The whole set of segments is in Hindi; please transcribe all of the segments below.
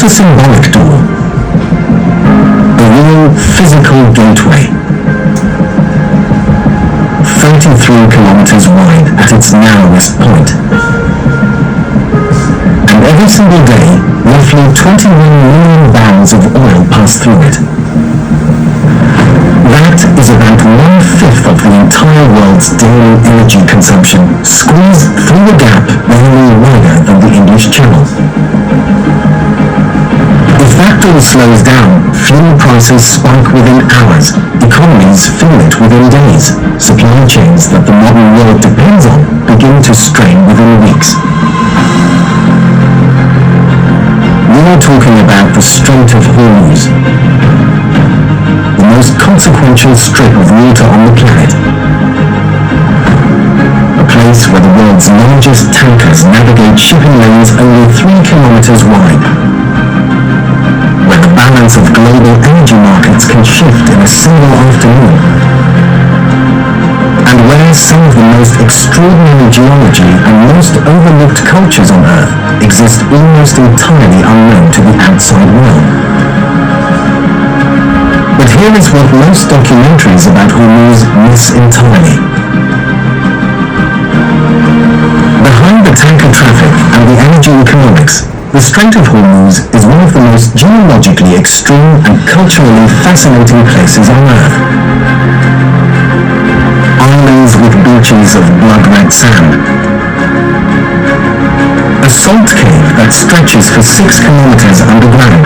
not a symbolic door, a real physical gateway. 33 kilometers wide at its narrowest point. And every single day, roughly 21 million barrels of oil pass through it. That is about 1/5 of the entire world's daily energy consumption, squeezed through a gap barely wider than the English Channel. If that door slows down, fuel prices spike within hours, economies feel it within days, supply chains that the modern world depends on begin to strain within weeks. We are talking about the Strait of Hormuz, the most consequential strip of water on the planet. A place where the world's largest tankers navigate shipping lanes only 3 kilometers wide. Where the balance of global energy markets can shift in a single afternoon. And where some of the most extraordinary geology and most overlooked cultures on Earth exist almost entirely unknown to the outside world. But here is what most documentaries about Hormuz miss entirely. Behind the tanker traffic and the energy economics, the Strait of Hormuz is one of the most geologically extreme and culturally fascinating places on Earth. Islands with beaches of blood-red sand. A salt cave that stretches for 6 kilometers underground.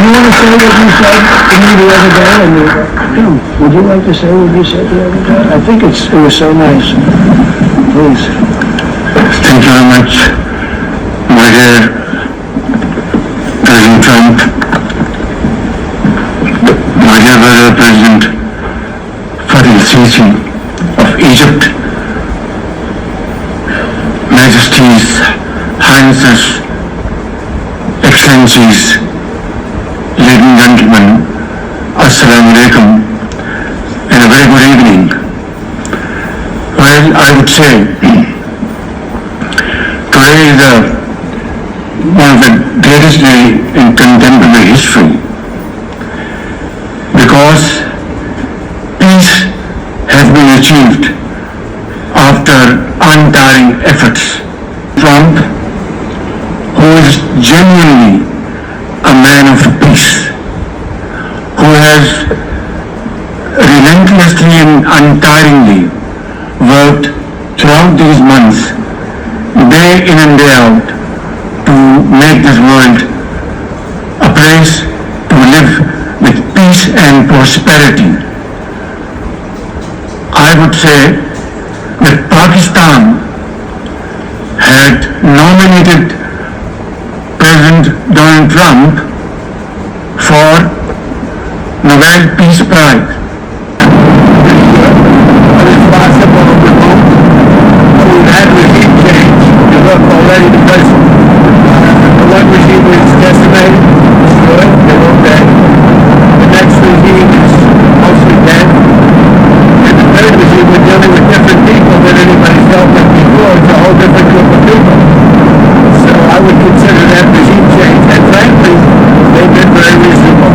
Do you want to say what you said to me the other day in the film? Would you like to say what you said the other day? I think it was so nice. Please. Thank you very much, my dear President Trump, my dear brother President Farid Sisi of Egypt, Majesties, Highnesses, Excellencies, ladies and gentlemen, Assalamu alaikum, and a very good evening. Well, I would say today is one of the greatest days in contemporary history because peace has been achieved after untiring efforts. Trump, who is genuinely a man of peace, who has relentlessly and untiringly worked throughout these months, day in and day out, to make this world a place to live with peace and prosperity. I would say that Pakistan had nominated President Donald Trump for Nobel Peace Prize. Already the president. The one regime is decimated, it's good, they're okay. The next regime is mostly dead. And the third regime, we're dealing with different people than anybody's dealt with before. It's a whole different group of people. So I would consider that regime change. And frankly, they've been very reasonable.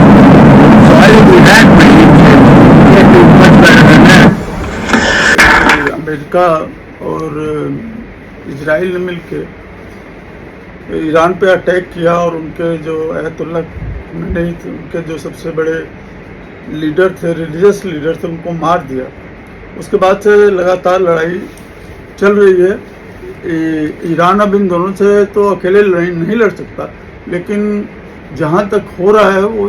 So I think we've had regime change. We can't do much better than that. America और इजराइल ने मिलकर ईरान पे अटैक किया और उनके जो अयतुल्ला नहीं थे, उनके जो सबसे बड़े लीडर थे, रिलीजियस लीडर थे, उनको मार दिया। उसके बाद से लगातार लड़ाई चल रही है। ईरान अब इन दोनों से तो अकेले लड़ाई नहीं लड़ सकता, लेकिन जहाँ तक हो रहा है वो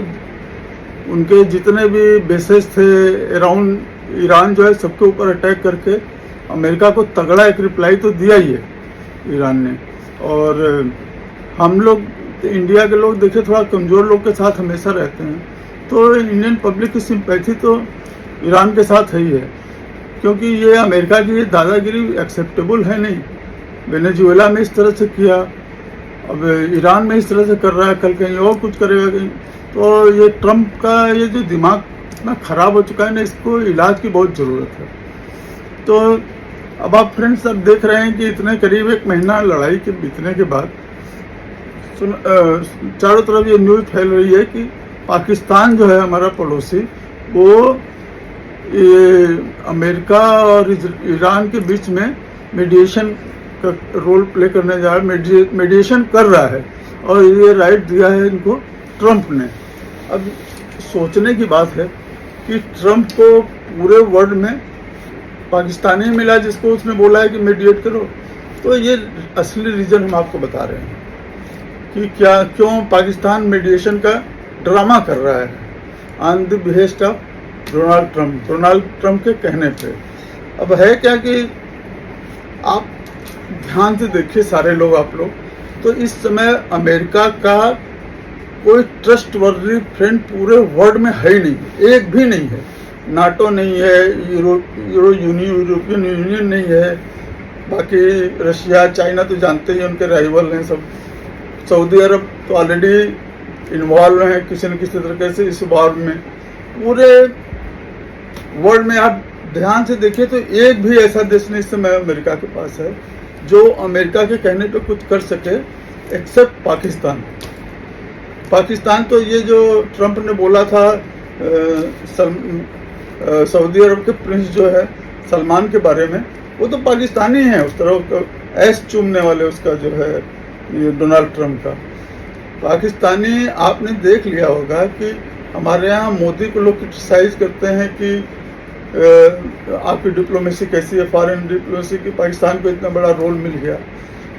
उनके जितने भी बेसेस थे अराउंड ईरान जो है सबके ऊपर अटैक करके अमेरिका को तगड़ा एक रिप्लाई तो दिया ही है ईरान ने। और हम लोग इंडिया के लोग देखे थोड़ा कमज़ोर लोग के साथ हमेशा रहते हैं, तो इंडियन पब्लिक की सिंपैथी तो ईरान के साथ है ही है, क्योंकि ये अमेरिका की दादागिरी एक्सेप्टेबल है नहीं। वेनेजुएला में इस तरह से किया, अब ईरान में इस तरह से कर रहा है, कल कहीं और कुछ करेगा कहीं। तो ये ट्रम्प का ये जो दिमाग इतना ख़राब हो चुका है ना, इसको इलाज की बहुत ज़रूरत है। तो अब आप फ्रेंड्स अब देख रहे हैं कि इतने करीब 1 महीना लड़ाई के बीतने के बाद चारों तरफ ये न्यूज़ फैल रही है कि पाकिस्तान जो है हमारा पड़ोसी, वो ये अमेरिका और ईरान के बीच में मीडिएशन का रोल प्ले करने जा रहा है, मीडिएशन कर रहा है, और ये राइट दिया है इनको ट्रंप ने। अब सोचने की बात है कि ट्रंप को पूरे वर्ल्ड में पाकिस्तानी मिला जिसको उसने बोला है कि मीडिएट करो। तो ये असली रीज़न हम आपको बता रहे हैं कि क्यों पाकिस्तान मीडिएशन का ड्रामा कर रहा है on the behest of Donald Trump के कहने पे। अब है क्या कि आप ध्यान से देखिए सारे लोग, आप लोग, तो इस समय अमेरिका का कोई ट्रस्टवर्दी फ्रेंड पूरे वर्ल्ड में है ही नहीं, एक भी नहीं है। नाटो नहीं है, यूरोपियन यूनियन नहीं है, बाकी रशिया चाइना तो जानते ही उनके राइवल हैं सब। सऊदी अरब तो ऑलरेडी इन्वॉल्व हैं किसी न किसी तरीके से इस वॉर में। पूरे वर्ल्ड में आप ध्यान से देखिए तो एक भी ऐसा देश नहीं इस समय अमेरिका के पास है जो अमेरिका के कहने पे कुछ कर सके, एक्सेप्ट पाकिस्तान। पाकिस्तान तो ये जो ट्रंप ने बोला था सऊदी अरब के प्रिंस जो है सलमान के बारे में, वो तो पाकिस्तानी है, उस तरह ऐश चूमने वाले उसका जो है ये डोनाल्ड ट्रंप का पाकिस्तानी। आपने देख लिया होगा कि हमारे यहाँ मोदी को लोग क्रिटिसाइज करते हैं कि आपकी डिप्लोमेसी कैसी है, फॉरेन डिप्लोमेसी की, पाकिस्तान को इतना बड़ा रोल मिल गया।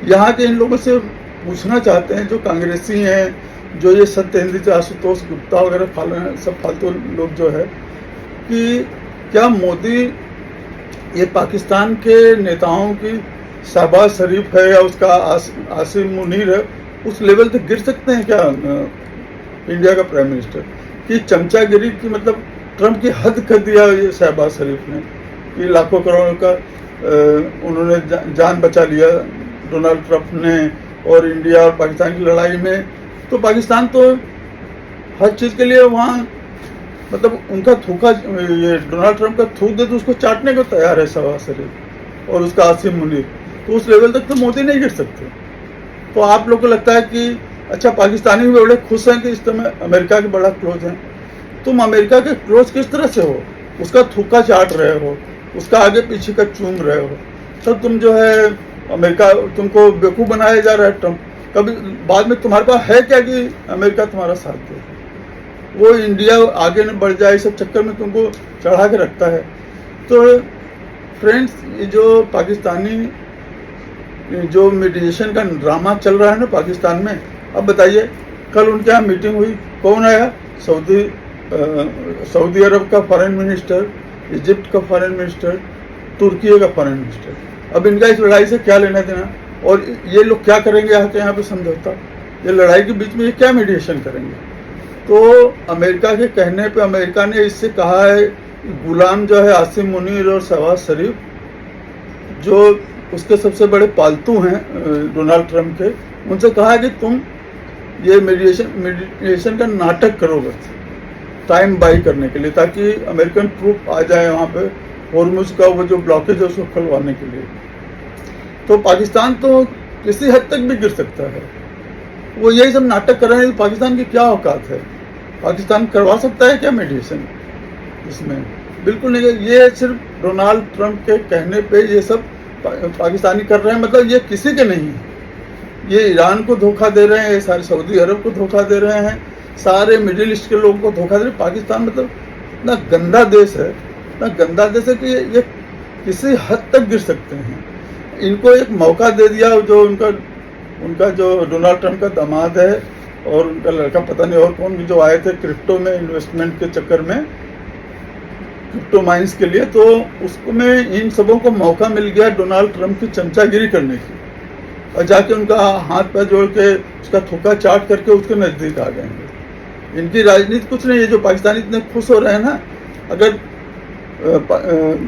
यहाँ के इन लोगों से पूछना चाहते हैं जो कांग्रेसी हैं, जो ये सत्येंद्र आशुतोष गुप्ता वगैरह सब फालतू लोग जो है, कि क्या मोदी ये पाकिस्तान के नेताओं की शहबाज शरीफ है या उसका आसिम मुनीर है, उस लेवल तक गिर सकते हैं क्या इंडिया का प्राइम मिनिस्टर? कि चमचागिरी की मतलब ट्रंप की हद कर दिया ये शहबाज शरीफ ने कि लाखों करोड़ों का उन्होंने जान बचा लिया डोनाल्ड ट्रंप ने, और इंडिया और पाकिस्तान की लड़ाई में। तो पाकिस्तान तो हर चीज़ के लिए वहाँ मतलब उनका थूका, ये डोनाल्ड ट्रंप का थूक दे तो उसको चाटने को तैयार है शहबाज शरीफ और उसका आसिम मुनीर। तो उस लेवल तक तो मोदी नहीं गिर सकते। तो आप लोग को लगता है कि अच्छा पाकिस्तानी भी बड़े खुश हैं कि इस समय अमेरिका के बड़ा क्लोज हैं। तुम अमेरिका के क्लोज किस तरह से हो? उसका थूका चाट रहे हो, उसका आगे पीछे का चूम रहे हो, तब तुम जो है अमेरिका तुमको बेवकूफ़ बनाया जा रहा है ट्रंप। कभी बाद में तुम्हारे पास है क्या कि अमेरिका तुम्हारा साथ दे? वो इंडिया आगे न बढ़ जाए, इस सब चक्कर में तुमको चढ़ा के रखता है। तो फ्रेंड्स, ये जो पाकिस्तानी जो मीडिएशन का ड्रामा चल रहा है ना पाकिस्तान में, अब बताइए कल उनके यहाँ मीटिंग हुई, कौन आया? सऊदी अरब का फॉरेन मिनिस्टर, इजिप्ट का फॉरेन मिनिस्टर, तुर्की का फॉरेन मिनिस्टर। अब इनका इस लड़ाई से क्या लेना देना? और ये लोग क्या करेंगे आके यहाँ पे समझौता? ये लड़ाई के बीच में ये क्या मीडिएशन करेंगे? तो अमेरिका के कहने पे अमेरिका ने इससे कहा है गुलाम जो है आसिम मुनीर और शहबाज शरीफ, जो उसके सबसे बड़े पालतू हैं डोनाल्ड ट्रंप के, उनसे कहा है कि तुम ये मीडिएशन का नाटक करो बस टाइम बाई करने के लिए, ताकि अमेरिकन ट्रूप आ जाए वहाँ पे हॉर्मुज़ का वो जो ब्लॉकेज है उसको खुलवाने के लिए। तो पाकिस्तान तो किसी हद तक भी गिर सकता है। वो यही सब नाटक कर रहे हैं। पाकिस्तान की क्या औकात है? पाकिस्तान करवा सकता है क्या मीडिएशन इसमें? बिल्कुल नहीं। ये सिर्फ डोनाल्ड ट्रंप के कहने पे ये सब पाकिस्तानी कर रहे हैं। मतलब ये किसी के नहीं है। ये ईरान को धोखा दे रहे हैं, ये सारे सऊदी अरब को धोखा दे रहे हैं, सारे मिडिल ईस्ट के लोगों को धोखा दे रहे हैं। पाकिस्तान मतलब इतना गंदा देश है, इतना गंदा देश है कि ये किसी हद तक गिर सकते हैं। इनको एक मौका दे दिया जो उनका जो डोनाल्ड ट्रंप का दामाद है और उनका लड़का पता नहीं और कौन, जो आए थे क्रिप्टो में इन्वेस्टमेंट के चक्कर में, क्रिप्टो माइंस के लिए, तो उसमें इन सबों को मौका मिल गया डोनाल्ड ट्रंप की चमचागिरी करने की, और जाके उनका हाथ पैर जोड़ के उसका थूका चाट करके उसके नज़दीक आ गए। इनकी राजनीति कुछ नहीं है। जो पाकिस्तानी इतने खुश हो रहे हैं ना, अगर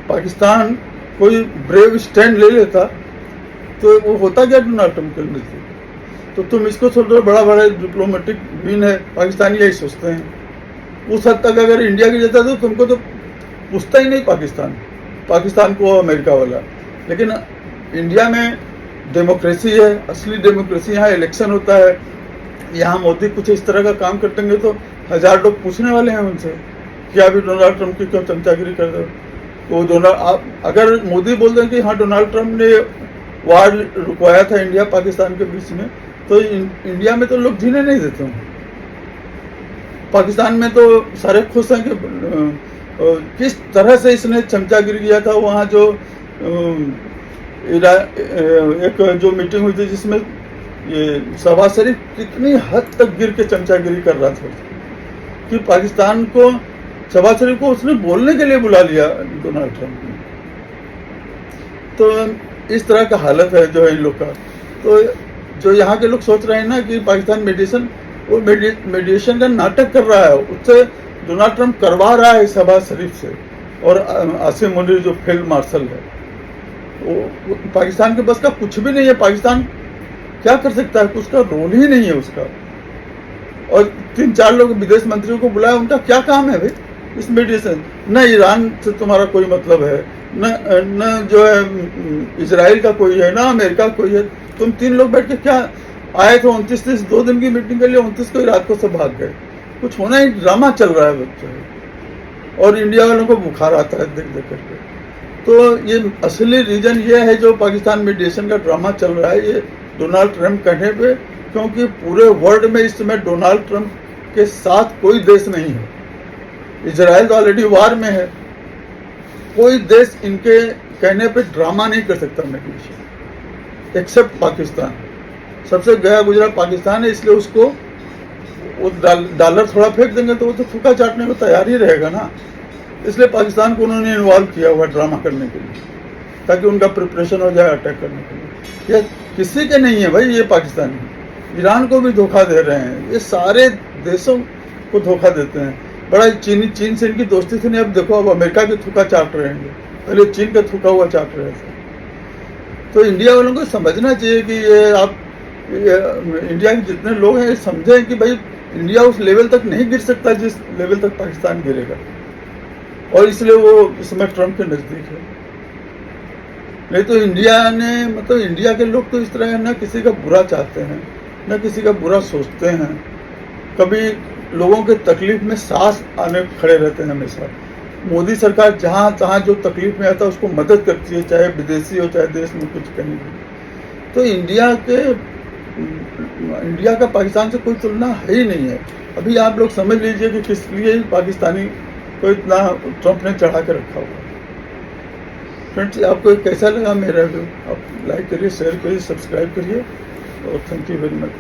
पाकिस्तान कोई ब्रेव स्टैंड ले लेता तो वो होता क्या डोनाल्ड ट्रंप के नज़दीक? तो तुम इसको सोच रहे बड़ा बड़ा डिप्लोमेटिक विन है, पाकिस्तानी यही सोचते हैं। उस हद तक अगर इंडिया की जाता तो तुमको तो पूछता ही नहीं पाकिस्तान को अमेरिका वाला। लेकिन इंडिया में डेमोक्रेसी है, असली डेमोक्रेसी। यहाँ इलेक्शन होता है, यहाँ मोदी कुछ इस तरह का काम कर देंगे तो 1000 लोग पूछने वाले हैं उनसे कि अभी डोनाल्ड ट्रंप की क्यों चमचागिरी कर दो। तो आप अगर मोदी बोल दें कि हाँ डोनाल्ड ट्रंप ने वार रुकवाया था इंडिया पाकिस्तान के बीच में, तो इंडिया में तो लोग जीने नहीं देते हैं। पाकिस्तान में तो सारे खुश हैं कि किस तरह से इसने चमचागिरी किया था। वहाँ जो एक जो मीटिंग हुई थी जिसमें ये शहबाज शरीफ कितनी हद तक गिर के चमचागिरी कर रहा था कि पाकिस्तान को, शहबाज शरीफ को उसने बोलने के लिए बुला लिया डोनाल्ड ट्रंप ने। तो इस तरह का हालत है जो है इन लोग का। तो जो यहाँ के लोग सोच रहे हैं ना कि पाकिस्तान मीडिएशन का नाटक कर रहा है, उससे डोनाल्ड ट्रंप करवा रहा है शहबाज शरीफ से और आसिम मुनीर जो फील्ड मार्शल है, वो पाकिस्तान के बस का कुछ भी नहीं है। पाकिस्तान क्या कर सकता है, उसका रोल ही नहीं है उसका। और 3-4 लोग विदेश मंत्रियों को बुलाया, उनका क्या काम है भाई इस मीडिएशन? न ईरान से तुम्हारा कोई मतलब है, न जो है इजराइल का कोई है, ना अमेरिका का कोई है। तुम 3 लोग बैठ के क्या आए थे 29 2 दिन की मीटिंग के लिए, 29 को ही रात को सब भाग गए। कुछ होना ही ड्रामा चल रहा है बच्चों, और इंडिया वालों को बुखार आता है देख देख करके। तो ये असली रीजन ये है जो पाकिस्तान मीडिएशन का ड्रामा चल रहा है, ये डोनाल्ड ट्रंप कहने पे, क्योंकि पूरे वर्ल्ड में इस समय डोनाल्ड ट्रंप के साथ कोई देश नहीं है। इजराइल तो ऑलरेडी वार में है, कोई देश इनके कहने पे ड्रामा नहीं कर सकता मीडिएशन एक्सेप्ट पाकिस्तान। सबसे गया गुजरा पाकिस्तान है, इसलिए उसको वो डॉलर थोड़ा फेंक देंगे तो वो तो फूका चाटने को तैयार ही रहेगा ना। इसलिए पाकिस्तान को उन्होंने इन्वॉल्व किया हुआ ड्रामा करने के लिए, ताकि उनका प्रिपरेशन हो जाए अटैक करने के लिए। ये किसी के नहीं है भाई, ये पाकिस्तानी ईरान को भी धोखा दे रहे हैं, ये सारे देशों को धोखा देते हैं। बड़ा चीन से इनकी दोस्ती थी नहीं, अब देखो अब अमेरिका की थूका चाट रहे हैं, पहले चीन का थूका हुआ चाट रहे थे। तो इंडिया वालों को समझना चाहिए कि इंडिया के जितने लोग हैं समझें कि भाई इंडिया उस लेवल तक नहीं गिर सकता जिस लेवल तक पाकिस्तान गिरेगा, और इसलिए वो इस समय ट्रंप के नज़दीक है। नहीं तो इंडिया ने, मतलब इंडिया के लोग तो इस तरह न किसी का बुरा चाहते हैं, न किसी का बुरा सोचते हैं। कभी लोगों के तकलीफ में सांस आने खड़े रहते हैं हमेशा। मोदी सरकार जहाँ तहाँ जो तकलीफ में आता है उसको मदद करती है, चाहे विदेशी हो चाहे देश में कुछ कहीं भी। तो इंडिया का पाकिस्तान से कोई तुलना है ही नहीं है। अभी आप लोग समझ लीजिए कि किस लिए पाकिस्तानी को इतना ट्रंप ने चढ़ा के रखा हुआ। फ्रेंड्स, आपको कैसा लगा मेरा वीडियो? आप लाइक करिए, शेयर करिए, सब्सक्राइब करिए, और थैंक यू वेरी मच।